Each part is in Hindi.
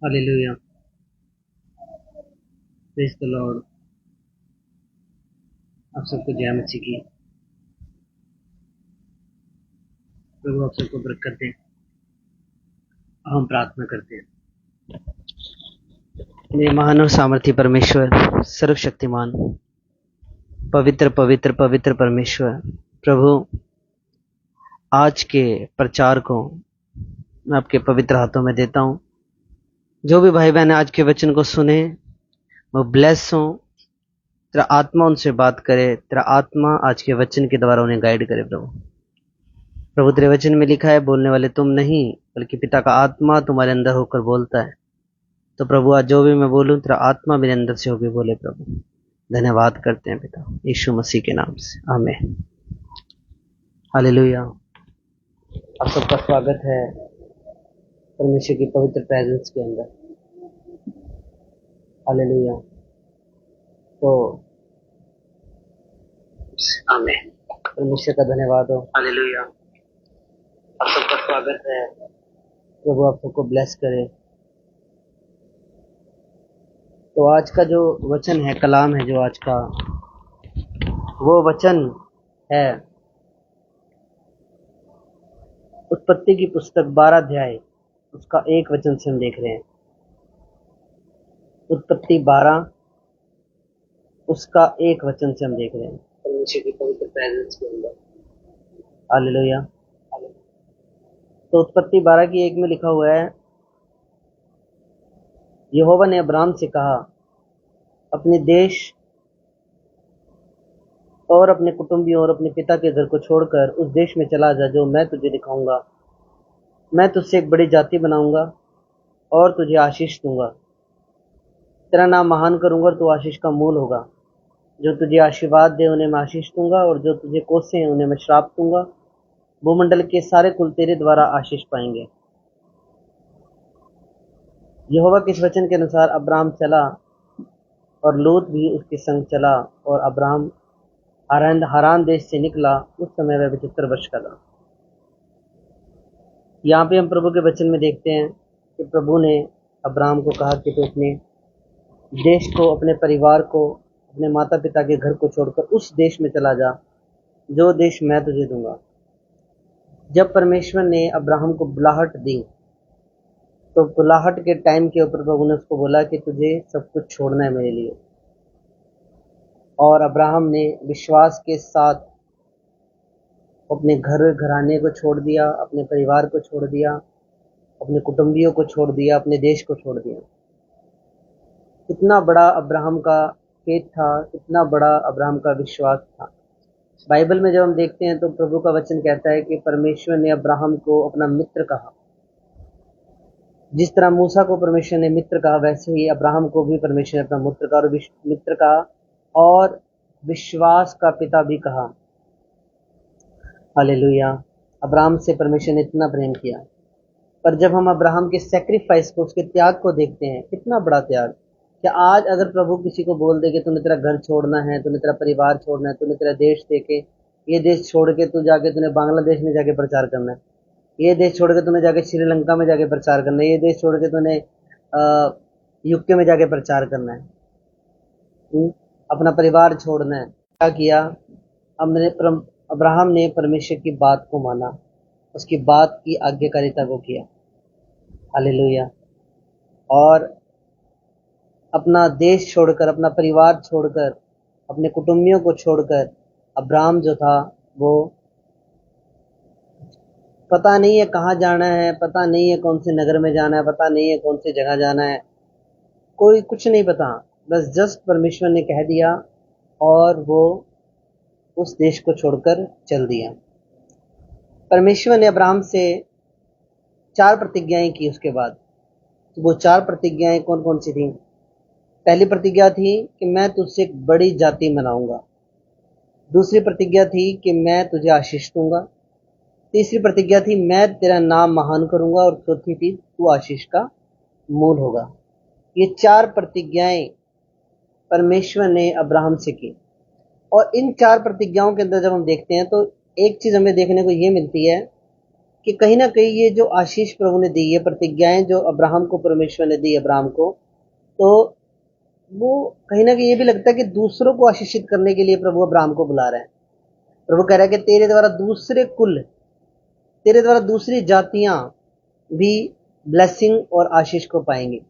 हालेलुया। Praise the Lord. आप सबको जय मसीह की। प्रभु आप सबको बरकत दे। हम प्रार्थना करते हैं। मेरे महान और सामर्थी परमेश्वर, सर्वशक्तिमान, पवित्र पवित्र पवित्र परमेश्वर, प्रभु आज के प्रचार को मैं आपके पवित्र हाथों में देता हूँ। जो भी भाई बहन आज के वचन को सुने वो ब्लेस हो। तेरा आत्मा उनसे बात करे, तेरा आत्मा आज के वचन के द्वारा उन्हें गाइड करे। प्रभु तेरे वचन में लिखा है, बोलने वाले तुम नहीं बल्कि पिता का आत्मा तुम्हारे अंदर होकर बोलता है। तो प्रभु आज जो भी मैं बोलूं तेरा आत्मा मेरे अंदर से होकर बोले। प्रभु धन्यवाद करते हैं पिता, यीशु मसीह के नाम से, आमीन। हालेलुया। आप सबका स्वागत है परमेश्वर की पवित्र प्रेजेंस के अंदर। हालेलुया। तो आमीन। परमेश्वर का धन्यवाद हो। हालेलुया। आप सबका स्वागत है। प्रभु आप सबको ब्लेस करे। तो आज का जो वचन है, कलाम है जो आज का, वो वचन है उत्पत्ति की पुस्तक 12 अध्याय उसका 1 वचन से हम देख रहे हैं। उत्पत्ति 12 उसका 1 वचन से हम देख रहे हैं परमेश्वर की पवित्र प्रेजेंस के अंदर। हालेलुया। तो उत्पत्ति 12 की 1 में लिखा हुआ है, यहोवा ने अब्राम से कहा, अपने देश और अपने कुटुंबियों और अपने पिता के घर को छोड़कर उस देश में चला जा जो मैं तुझे दिखाऊंगा। मैं तुझसे एक बड़ी जाति बनाऊंगा और तुझे आशीष दूंगा। तेरा नाम महान करूंगा और तू आशीष का मूल होगा। जो तुझे आशीर्वाद दे उन्हें मैं आशीष दूंगा और जो तुझे कोसे उन्हें मैं श्राप दूंगा। भूमंडल के सारे कुल तेरे द्वारा आशीष पाएंगे। यहोवा के इस वचन के अनुसार अब्राम चला और लूत भी उसके संग चला, और अब्राम हारान देश से निकला। उस समय वह 75 वर्ष का था। यहाँ पे हम प्रभु के वचन में देखते हैं कि प्रभु ने अब्राम को कहा कि तू अपने देश को, अपने परिवार को, अपने माता पिता के घर को छोड़कर उस देश में चला जा जो देश मैं तुझे दूंगा। जब परमेश्वर ने अब्राहम को बुलाहट दी तो बुलाहट के टाइम के ऊपर प्रभु ने उसको बोला कि तुझे सब कुछ छोड़ना है मेरे लिए। और अब्राहम ने विश्वास के साथ अपने घर घराने को छोड़ दिया, अपने परिवार को छोड़ दिया, अपने कुटुंबियों को छोड़ दिया, अपने देश को छोड़ दिया। कितना बड़ा अब्राहम का फेथ था, कितना बड़ा अब्राहम का विश्वास था। बाइबल में जब हम देखते हैं तो प्रभु का वचन कहता है कि परमेश्वर ने अब्राहम को अपना मित्र कहा। जिस तरह मूसा को परमेश्वर ने मित्र कहा, वैसे ही अब्राहम को भी परमेश्वर ने अपना मित्र कहा और विश्वास का पिता भी कहा। हालेलुया। अब्राहम से परमेश्वर ने इतना प्रेम किया। पर जब हम अब्राहम के सैक्रिफाइस को, उसके त्याग को देखते हैं, कितना बड़ा त्याग। क्या आज अगर प्रभु किसी को बोल दे कि तूने तेरा घर छोड़ना है, तूने तेरा परिवार छोड़ना है, तूने तेरा देश देके ये देश छोड़ के तू जाके तूने बांग्लादेश में जाके प्रचार करना है, ये देश छोड़ के तूने जाके श्रीलंका में जाके प्रचार करना है, ये देश छोड़ के तूने यूके में जाके प्रचार करना है, अपना परिवार छोड़ना है, क्या किया? अब्राहम ने परमेश्वर की बात को माना, उसकी बात की आज्ञाकारिता को किया। हालेलुया। और अपना देश छोड़कर, अपना परिवार छोड़कर, अपने कुटुंबियों को छोड़कर अब्राहम जो था वो पता नहीं है कहाँ जाना है, पता नहीं है कौन से नगर में जाना है, पता नहीं है कौन सी जगह जाना है, कोई कुछ नहीं पता। बस जस्ट परमेश्वर ने कह दिया और वो उस देश को छोड़कर चल दिया। परमेश्वर ने अब्राहम से 4 प्रतिज्ञाएं की। उसके बाद तो वो 4 प्रतिज्ञाएं कौन कौन सी थी? पहली प्रतिज्ञा थी कि मैं तुझसे एक बड़ी जाति बनाऊंगा। दूसरी प्रतिज्ञा थी कि मैं तुझे आशीष दूंगा। तीसरी प्रतिज्ञा थी मैं तेरा नाम महान करूंगा। और चौथी थी तू आशीष का मूल होगा। ये 4 प्रतिज्ञाएं परमेश्वर ने अब्राहम से की। और इन 4 प्रतिज्ञाओं के अंदर जब हम देखते हैं तो एक चीज हमें देखने को ये मिलती है कि कहीं ना कहीं ये जो आशीष प्रभु ने दी, ये प्रतिज्ञाएं जो अब्राहम को परमेश्वर ने दी अब्राहम को, तो वो कहीं ना कहीं ये भी लगता है कि दूसरों को आशीषित करने के लिए प्रभु अब्राहम को बुला रहे हैं। प्रभु कह रहा है कि तेरे द्वारा दूसरे कुल, तेरे द्वारा दूसरी जातियां भी ब्लेसिंग और आशीष को पाएंगी।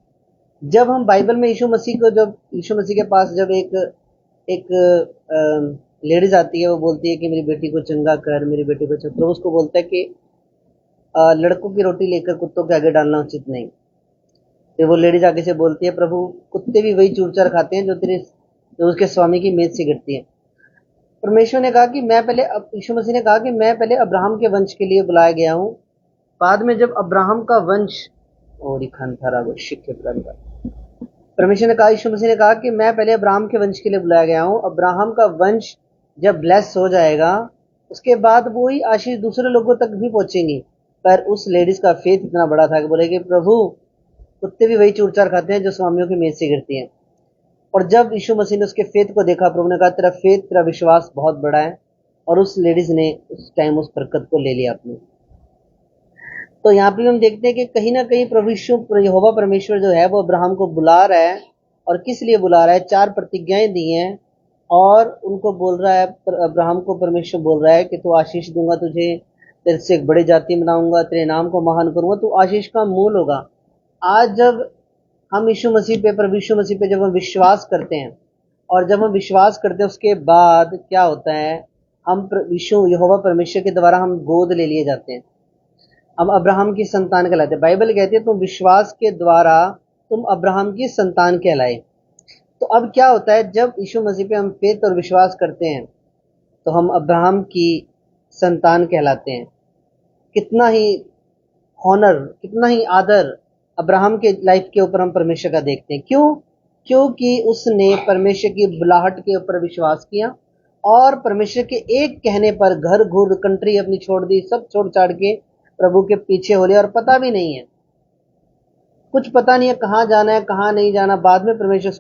जब हम बाइबल में यीशु मसीह को, जब यीशु मसीह के पास जब एक एक लेडीज आती है, वो बोलती है कि मेरी बेटी को चंगा कर, मेरी बेटी को चंगा, तो उसको बोलता है कि लड़कों की रोटी लेकर कुत्तों के आगे डालना उचित नहीं। फिर वो लेडीज आगे से बोलती है, प्रभु कुत्ते भी वही चूर चार खाते हैं जो उसके स्वामी की मेज से गिरती है। परमेश्वर ने कहा कि मैं पहले, यीशु मसीह ने कहा कि मैं पहले अब्राहम के वंश के लिए बुलाया गया हूँ। बाद में जब अब्राहम का वंश, और परमेश्वर ने कहा, यीशु मसीह ने कहा कि मैं पहले अब्राहम के वंश के लिए बुलाया गया हूँ। अब्राहम का वंश जब ब्लेस हो जाएगा, उसके बाद वही आशीष दूसरे लोगों तक भी पहुंचेंगी। पर उस लेडीज का फेथ इतना बड़ा था कि बोले कि प्रभु कुत्ते भी वही चूर चार खाते हैं जो स्वामियों की मेज से गिरती हैं। और जब यीशु मसीह ने उसके फेथ को देखा, प्रभु ने कहा तेरा फेथ, तेरा विश्वास बहुत बड़ा है, और उस लेडीज ने उस टाइम उस बरकत को ले लिया अपने। तो यहाँ पे हम देखते हैं कि कहीं ना कहीं प्रभु यहोवा परमेश्वर जो है वो अब्राहम को बुला रहा है। और किस लिए बुला रहा है? 4 प्रतिज्ञाएं दी हैं और उनको बोल रहा है, अब्राहम को परमेश्वर बोल रहा है कि तू आशीष दूंगा तुझे, तेरे से एक बड़ी जाति बनाऊंगा, तेरे नाम को महान करूंगा, तू आशीष का मूल होगा। आज जब हम यीशु मसीह पे, प्रभु यीशु मसीह पे जब हम विश्वास करते हैं, और जब हम विश्वास करते हैं उसके बाद क्या होता है, हम यीशु यहोवा परमेश्वर के द्वारा हम गोद ले लिए जाते हैं, हम अब्राहम की संतान कहलाते हैं। बाइबल कहती है तुम विश्वास के द्वारा तुम अब्राहम की संतान कहलाए। तो अब क्या होता है, जब यीशु मसीह पे हम फेथ और विश्वास करते हैं तो हम अब्राहम की संतान कहलाते हैं। कितना ही हॉनर, कितना ही आदर अब्राहम के लाइफ के ऊपर हम परमेश्वर का देखते हैं। क्यों? क्योंकि उसने परमेश्वर की बुलाहट के ऊपर विश्वास किया और परमेश्वर के एक कहने पर घर घूर कंट्री अपनी छोड़ दी, सब छोड़ छाड़ के प्रभु के पीछे हो लिया। और पता भी नहीं है, कुछ पता नहीं है कहाँ जाना है कहाँ नहीं जाना। बाद में परमेश्वर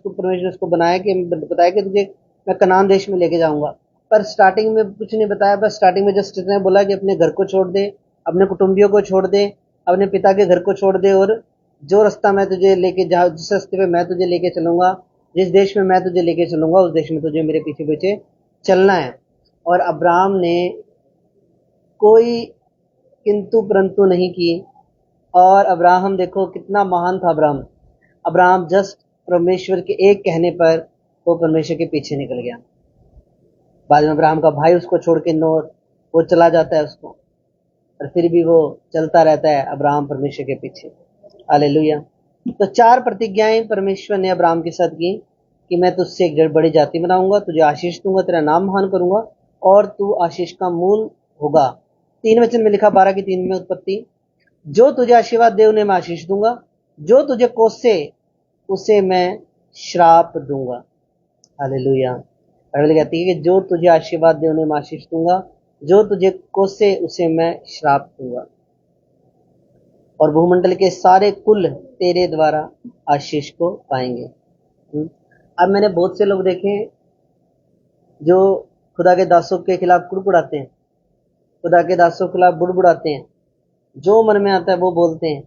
उसको बताया कि तुझे मैं कनान देश में लेके जाऊंगा, पर स्टार्टिंग में कुछ नहीं बताया। बस स्टार्टिंग में जस्ट इतना बोला कि अपने घर को छोड़ दे, अपने कुटुंबियों को छोड़ दे, अपने पिता के घर को छोड़ दे, और जो रास्ता मैं तुझे लेके जिस रास्ते पे मैं तुझे लेके चलूंगा, जिस देश में मैं तुझे लेके चलूंगा, उस देश में तुझे मेरे पीछे पीछे चलना है। और अब्राहम ने कोई किंतु परंतु नहीं की। और अब्राहम देखो कितना महान था अब्राहम जस्ट परमेश्वर के एक कहने पर वो परमेश्वर के पीछे निकल गया। बाद में अब्राहम का भाई उसको छोड़ के वो चला जाता है उसको, और फिर भी वो चलता रहता है अब्राहम परमेश्वर के पीछे। हालेलुया। तो 4 प्रतिज्ञाएं परमेश्वर ने अब्राहम के साथ की कि मैं तुझसे एक बड़ी जाति बनाऊंगा, तुझे आशीष दूंगा, तेरा नाम महान करूंगा और तू आशीष का मूल होगा। 3 वचन में लिखा, 12 की 3 में उत्पत्ति, जो तुझे आशीर्वाद दे उन्हें मैं आशीष दूंगा, जो तुझे कोसे उसे मैं श्राप दूंगा। हालेलुया। बाइबल कहती है कि जो तुझे आशीर्वाद दे उन्हें मैं आशीष दूंगा, जो तुझे कोसे उसे मैं श्राप दूंगा, और भूमंडल के सारे कुल तेरे द्वारा आशीष को पाएंगे। अब मैंने बहुत से लोग देखे हैं जो खुदा के दासों के खिलाफ कुड़कुड़ाते हैं, खुदा के दासों के खिलाफ बुड़बुड़ाते हैं, जो मन में आता है वो बोलते हैं।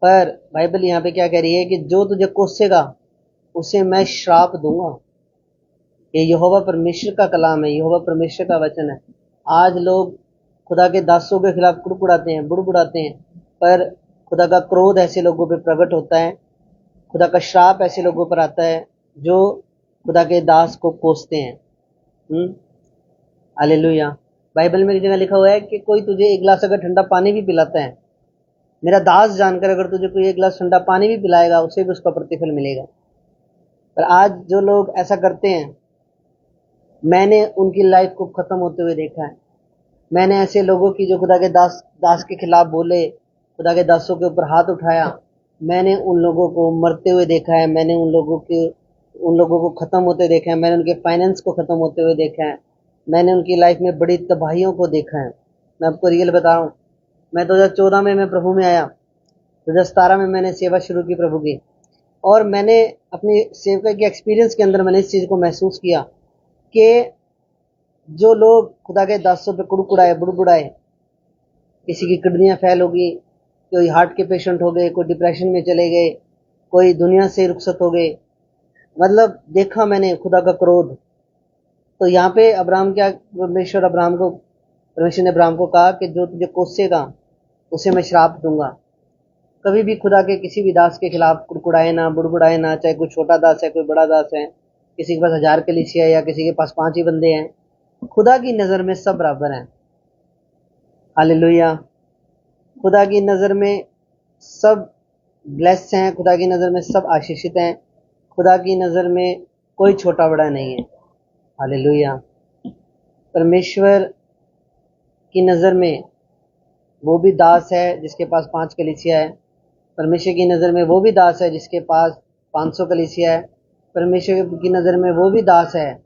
पर बाइबल यहाँ पे क्या कह रही है कि जो तुझे कोसेगा उसे मैं श्राप दूंगा। ये यहोवा परमेश्वर का कलाम है, यहोवा परमेश्वर का वचन है। आज लोग खुदा के दासों के खिलाफ कुड़कुड़ाते हैं, बुड़बुड़ाते हैं, पर खुदा का क्रोध ऐसे लोगों पे प्रकट होता है, खुदा का श्राप ऐसे लोगों पर आता है जो खुदा के दास को कोसते हैं। हालेलुया। बाइबल में एक जगह लिखा हुआ है कि कोई तुझे एक गिलास अगर ठंडा पानी भी पिलाता है, मेरा दास जानकर अगर तुझे कोई एक गिलास ठंडा पानी भी पिलाएगा, उसे भी उसका प्रतिफल मिलेगा। पर आज जो लोग ऐसा करते हैं, मैंने उनकी लाइफ को खत्म होते हुए देखा है। मैंने ऐसे लोगों की जो खुदा के दास के खिलाफ बोले, खुदा के दासों के ऊपर हाथ उठाया, मैंने उन लोगों को मरते हुए देखा है, मैंने उन लोगों को खत्म होते देखा है, मैंने उनके फाइनेंस को खत्म होते हुए देखा है, मैंने उनकी लाइफ में बड़ी तबाहियों को देखा है। मैं आपको रियल बता रहा हूँ, मैं 2014 में मैं प्रभु में आया, 2017 में मैंने सेवा शुरू की प्रभु की, और मैंने अपनी सेवका के एक्सपीरियंस के अंदर मैंने इस चीज़ को महसूस किया कि जो लोग खुदा के दासों पे कुड़कुड़ाए बुड़बुड़ाए, किसी की किडनियां फेल होगी, कोई हार्ट के पेशेंट हो गए, कोई डिप्रेशन में चले गए, कोई दुनिया से रुखसत हो गए। मतलब देखा मैंने खुदा का क्रोध। तो यहाँ पे अब्राहम क्या, परमेश्वर ने अब्राहम को कहा कि जो तुझे कोसेगा उसे मैं श्राप दूंगा। कभी भी खुदा के किसी भी दास के खिलाफ कुड़कुड़ाए ना, बुड़बुड़ाए ना, चाहे कोई छोटा दास है, कोई बड़ा दास है, किसी के पास 1000 कलीसिया है या किसी के पास 5 ही बंदे हैं। खुदा की नजर में सब बराबर हैं। हालेलुया। खुदा की नजर में सब ब्लेस्ड हैं, खुदा की नजर में सब आशीषित हैं, खुदा की नजर में कोई छोटा बड़ा नहीं है। हालेलुया। परमेश्वर की नजर में वो भी दास है जिसके पास 5 कलीसिया है। परमेश्वर की नजर में वो भी दास है जिसके पास 500 कलीसिया है। परमेश्वर की नजर में वो भी दास है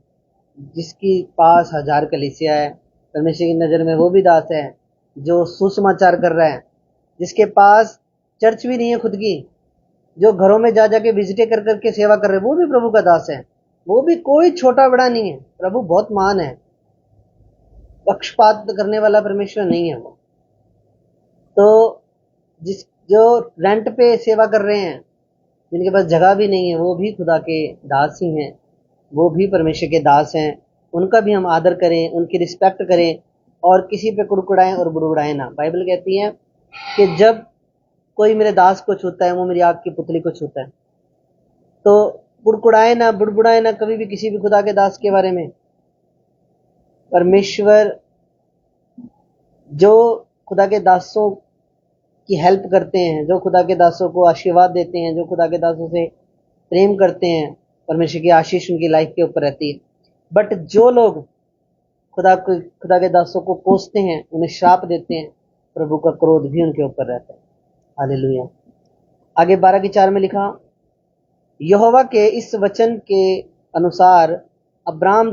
जिसकी पास 1000 कलीसिया है। परमेश्वर की नजर में वो भी दास है जो सुसमाचार कर रहा है, जिसके पास चर्च भी नहीं है खुद की, जो घरों में जा जाके विजिटे कर करके सेवा कर रहे हैं, वो भी प्रभु का दास है। वो भी कोई छोटा बड़ा नहीं है। प्रभु बहुत महान है, पक्षपात करने वाला परमेश्वर नहीं है वो। तो जो रेंट पे सेवा कर रहे हैं, जिनके पास जगह भी नहीं है, वो भी खुदा के दास ही हैं, वो भी परमेश्वर के दास हैं। उनका भी हम आदर करें, उनकी रिस्पेक्ट करें और किसी पे कुड़कुड़ाएं और बुड़बुड़ाएं ना। बाइबल कहती है कि जब कोई मेरे दास को छूता है वो मेरी आग की पुतली को छूता है। तो कुड़कुड़ाएं ना, बुड़बुड़ाएं ना कभी भी किसी भी खुदा के दास के बारे में। परमेश्वर जो खुदा के दासों की हेल्प करते हैं, जो खुदा के दासों को आशीर्वाद देते हैं, जो खुदा के दासों से प्रेम करते हैं, परमेश्वर की आशीष उनकी लाइफ के ऊपर रहती है। बट जो लोग खुदा के दासों को कोसते हैं, उन्हें श्राप देते हैं, प्रभु का क्रोध भी उनके ऊपर रहता है। हालेलुया। आगे 12:4 में लिखा, यहोवा के इस वचन के अनुसार अब्राम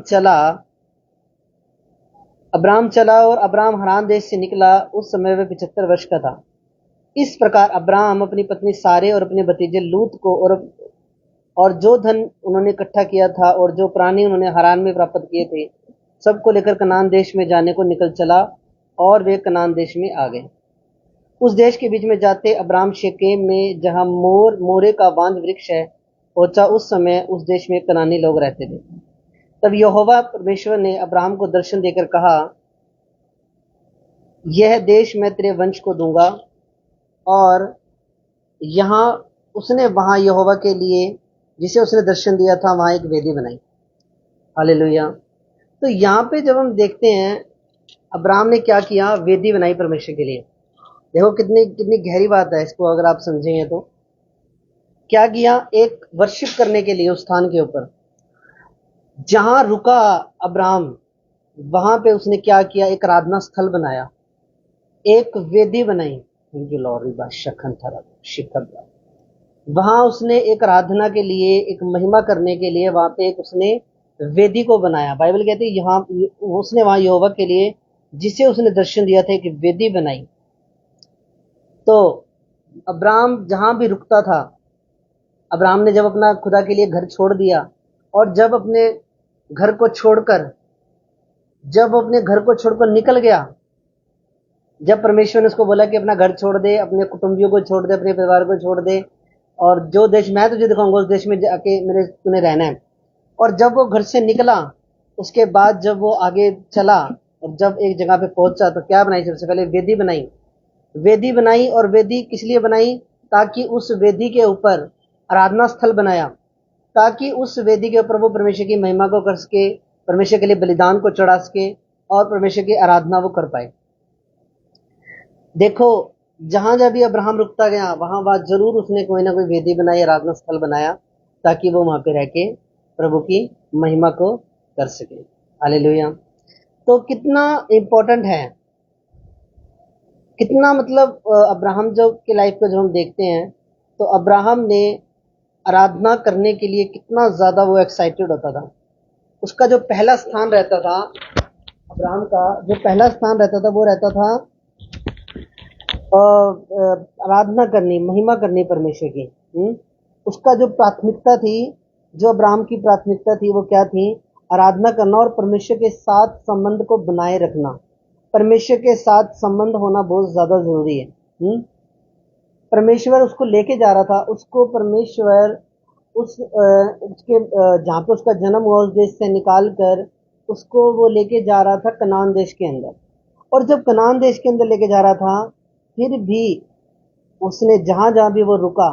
चला और अब्राम हरान देश से निकला। उस समय वह 75 वर्ष का था। इस प्रकार अब्राम अपनी पत्नी सारे और अपने भतीजे लूत को और जो धन उन्होंने इकट्ठा किया था और जो प्राणी उन्होंने हरान में प्राप्त किए थे, सबको लेकर कनान देश में जाने को निकल चला और वे कनान देश में आ गए। उस देश के बीच में जाते अब्राम शेकेम में, जहां मोरे का बांज वृक्ष है, पहुंचा। उस समय उस देश में कनानी लोग रहते थे। तब यहोवा परमेश्वर ने अब्राहम को दर्शन देकर कहा, यह देश मैं तेरे वंश को दूंगा। और वहां यहोवा के लिए जिसे उसने दर्शन दिया था, वहां एक वेदी बनाई। हालेलुया। तो यहाँ पे जब हम देखते हैं अब्राहम ने क्या किया, वेदी बनाई परमेश्वर के लिए। देखो कितनी कितनी गहरी बात है, इसको अगर आप समझेंगे तो। क्या किया, एक वर्शिप करने के लिए उस स्थान के ऊपर जहां रुका अब्राहम, वहां पे उसने क्या किया, एक आराधना स्थल बनाया, एक वेदी बनाई। वहां उसने एक आराधना के लिए, एक महिमा करने के लिए वहां पे एक उसने वेदी को बनाया। बाइबल कहती है यहाँ उसने वहां यहोवा के लिए जिसे उसने दर्शन दिया था, एक वेदी बनाई। तो अब्राहम जहां भी रुकता था, अब्राहम ने जब अपना खुदा के लिए घर छोड़ दिया और जब अपने घर को छोड़कर निकल गया, जब परमेश्वर ने उसको बोला कि अपना घर छोड़ दे, अपने कुटुंबियों को छोड़ दे, अपने परिवार को छोड़ दे, और जो देश मैं तुझे दिखाऊंगा उस देश में जाके तूने रहना है। और जब वो घर से निकला, उसके बाद जब वो आगे चला और जब एक जगह पे पहुंचा, तो क्या बनाई, सबसे पहले वेदी बनाई। और वेदी किस लिए बनाई, ताकि उस वेदी के ऊपर आराधना स्थल बनाया, ताकि उस वेदी के ऊपर वो परमेश्वर की महिमा को कर सके, परमेश्वर के लिए बलिदान को चढ़ा सके और परमेश्वर की आराधना वो कर पाए। देखो जहां जब भी अब्राहम रुकता गया, वहां जरूर उसने कोई ना कोई वेदी बनाई, आराधना स्थल बनाया, ताकि वो वहां पे रह के प्रभु की महिमा को कर सके। हालेलुया। तो कितना इम्पोर्टेंट है, कितना मतलब अब्राहम जो की लाइफ को जब हम देखते हैं, तो अब्राहम ने आराधना करने के लिए कितना ज्यादा वो एक्साइटेड होता था। उसका जो पहला स्थान रहता था, अब्राहम का जो पहला स्थान रहता था, वो रहता था आराधना करनी, महिमा करनी परमेश्वर की। उसका जो प्राथमिकता थी, जो अब्राहम की प्राथमिकता थी, वो क्या थी, आराधना करना और परमेश्वर के साथ संबंध को बनाए रखना। परमेश्वर के साथ संबंध होना बहुत ज्यादा जरूरी है। परमेश्वर उसको लेके जा रहा था, उसको परमेश्वर उसके जहाँ पे उसका जन्म हुआ उस देश से निकाल कर उसको वो लेके जा रहा था कनान देश के अंदर। और जब कनान देश के अंदर लेके जा रहा था, फिर भी उसने जहां जहां भी वो रुका,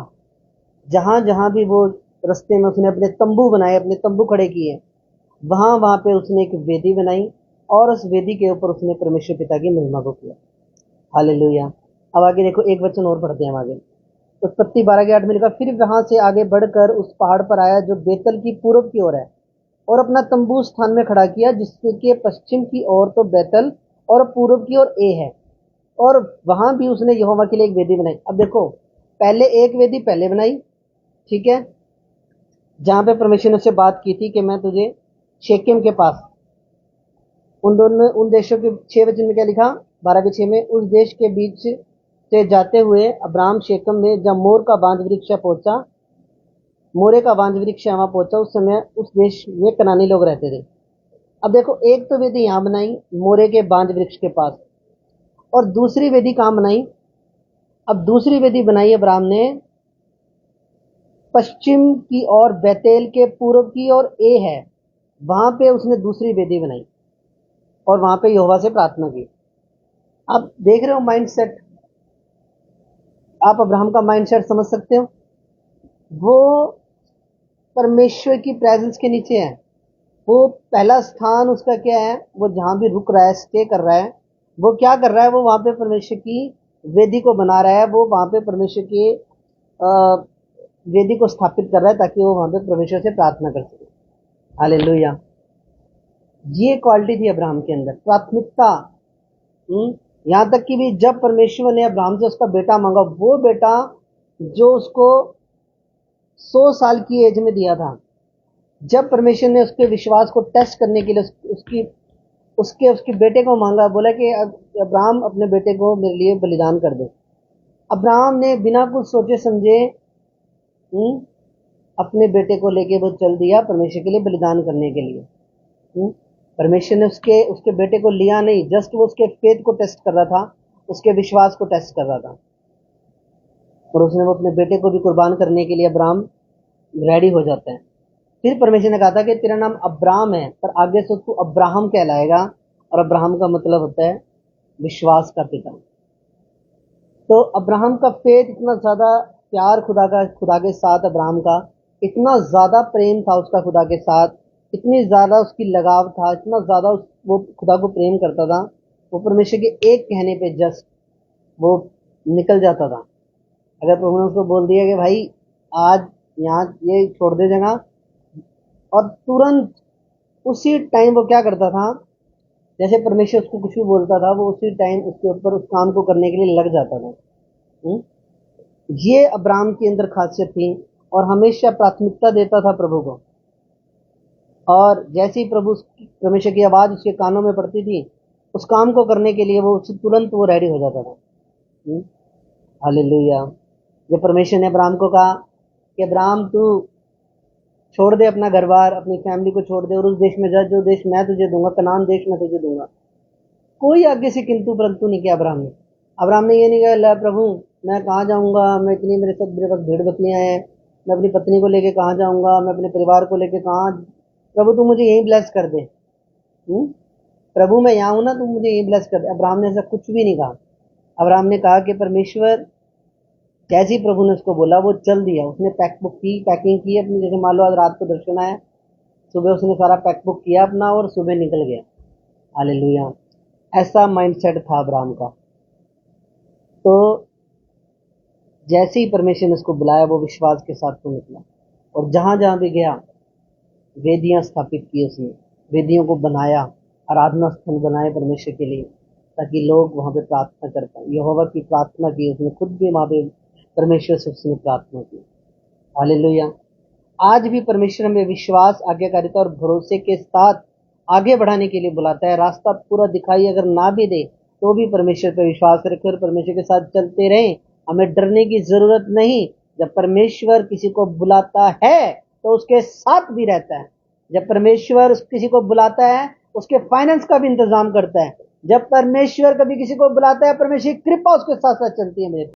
जहां जहां भी वो रास्ते में उसने अपने तंबू बनाए, अपने तंबू खड़े किए, वहां वहां पे उसने एक वेदी बनाई और उस वेदी के ऊपर उसने परमेश्वर पिता की महिमा को किया। हालेलुया। अब आगे देखो, एक वचन और पढ़ते हैं हम आगे। उत्पत्ति 12:8 में लिखा, फिर वहां से आगे बढ़कर उस पहाड़ पर आया जो बेतल की पूर्व की ओर है, और अपना तंबू स्थान में खड़ा किया जिसके पश्चिम की ओर तो बेतल और पूर्व की ओर ए है, और वहां भी उसने यहोवा के लिए एक वेदी बनाई। अब देखो, पहले एक वेदी पहले बनाई, ठीक है, जहां पे परमेश्वर ने उससे बात की थी कि मैं तुझे शेकेम के पास, उन देशों के 6 वचन में क्या लिखा, 12 के 6 में, उस देश के बीच से जाते हुए अब्राहम शेकम में जब मोर का बांज वृक्ष पहुंचा, मोरे का बांज वृक्ष वहां पहुंचा, उस समय उस देश में कनानी लोग रहते थे। अब देखो, एक तो वेदी यहां बनाई मोरे के बांज वृक्ष के पास, और दूसरी वेदी कहां बनाई। अब दूसरी वेदी बनाई अब्राहम ने पश्चिम की ओर, बेतेल के पूर्व की ओर ए है, वहां पे उसने दूसरी वेदी बनाई और वहां पे यहोवा से प्रार्थना की। आप देख रहे हो माइंडसेट, आप अब्राहम का माइंडसेट समझ सकते हो। वो परमेश्वर की प्रेजेंस के नीचे है। वो पहला स्थान उसका क्या है, वो जहां भी रुक रहा है, स्टे कर रहा है, वो क्या कर रहा है, वो वहां पे परमेश्वर की वेदी को बना रहा है, वो वहां पे परमेश्वर की वेदी को स्थापित कर रहा है ताकि वो वहां पे परमेश्वर से प्रार्थना कर सके। हालेलुया। ये क्वालिटी थी अब्राहम के अंदर, प्राथमिकता। यहां तक कि भी जब परमेश्वर ने अब्राहम से उसका बेटा मांगा, वो बेटा जो उसको 100 साल की एज में दिया था, जब परमेश्वर ने उसके विश्वास को टेस्ट करने के लिए उसके बेटे को मांगा, बोला कि अब्राहम अपने बेटे को मेरे लिए बलिदान कर दे। अब्राहम ने बिना कुछ सोचे समझे अपने बेटे को लेके वो चल दिया परमेश्वर के लिए बलिदान करने के लिए। परमेश्वर ने उसके बेटे को लिया नहीं, जस्ट वो उसके फेथ को टेस्ट कर रहा था, उसके विश्वास को टेस्ट कर रहा था, और उसने वो अपने बेटे को भी कुर्बान करने के लिए अब्राहम रेडी हो जाता है। फिर परमेश्वर ने कहा था कि तेरा नाम अब्राम है, पर आगे से तू अब्राहम कहलाएगा, और अब्राहम का मतलब होता है विश्वास का पिता। तो अब्राहम का फेथ इतना ज्यादा प्यार खुदा के साथ, अब्राहम का इतना ज्यादा प्रेम था उसका खुदा के साथ, इतनी ज्यादा उसकी लगाव था, इतना ज्यादा वो खुदा को प्रेम करता था, वो परमेश्वर के एक कहने पे जस्ट वो निकल जाता था। अगर प्रभु ने उसको बोल दिया कि भाई आज यहाँ ये छोड़ दे जगह, और तुरंत उसी टाइम वो क्या करता था, जैसे परमेश्वर उसको कुछ भी बोलता था, वो उसी टाइम उसके ऊपर उस काम को करने के लिए लग जाता था। ये अब्राहम के अंदर खासियत थी, और हमेशा प्राथमिकता देता था प्रभु को, और जैसे ही परमेश्वर की आवाज उसके कानों में पड़ती थी, उस काम को करने के लिए वो तुरंत वो रेडी हो जाता था। हालेलुया। जब परमेश्वर ने अब्राहम को कहा कि अब्राहम तू छोड़ दे अपना घर बार, अपनी फैमिली को छोड़ दे और उस देश में जा जो देश मैं तुझे दूंगा, कनान देश में तुझे दूंगा, कोई आगे से किंतु परंतु नहीं किया अब्राहम ने ये नहीं कहा, ला प्रभु मैं कहाँ जाऊंगा, मैं इतनी मेरे पास भेड़ बकरियां हैं, मैं अपनी पत्नी को लेके कहाँ जाऊंगा, मैं अपने परिवार को लेके कहाँ, प्रभु तू मुझे यही ब्लेस कर दे। प्रभु मैं यहाँ हूं ना, तू मुझे यही ब्लेस कर दे। अब्राहम ने ऐसा कुछ भी नहीं कहा। अब्राहम ने कहा कि परमेश्वर, जैसे ही प्रभु ने उसको बोला वो चल दिया, उसने पैकिंग की अपनी, जैसे मान लो आज रात को दर्शन आया, सुबह उसने सारा पैक बुक किया अपना और सुबह निकल गया। हालेलुया। ऐसा माइंडसेट था अब्राहम का। तो जैसे ही परमेश्वर ने उसको बुलाया, वो विश्वास के साथ तो निकला, और जहां जहां भी गया वेदियां स्थापित की उसने, वेदियों को बनाया, आराधना स्थल बनाए परमेश्वर के लिए, ताकि लोग वहां पे प्रार्थना कर पाए। यहोवा की प्रार्थना की उसने, खुद भी वहां पे परमेश्वर से उसने प्रार्थना की। हालेलुया। आज भी परमेश्वर हमें विश्वास, आज्ञाकारिता और भरोसे के साथ आगे बढ़ाने के लिए बुलाता है। रास्ता पूरा दिखाई अगर ना भी दे तो भी परमेश्वर पर विश्वास रखें और परमेश्वर के साथ चलते रहें। हमें डरने की जरूरत नहीं। जब परमेश्वर किसी को बुलाता है तो उसके साथ भी रहता है। जब परमेश्वर किसी को बुलाता है, उसके फाइनेंस का भी इंतजाम करता है। जब परमेश्वर कभी किसी को बुलाता है, परमेश्वर की कृपा उसके साथ साथ चलती है मेरे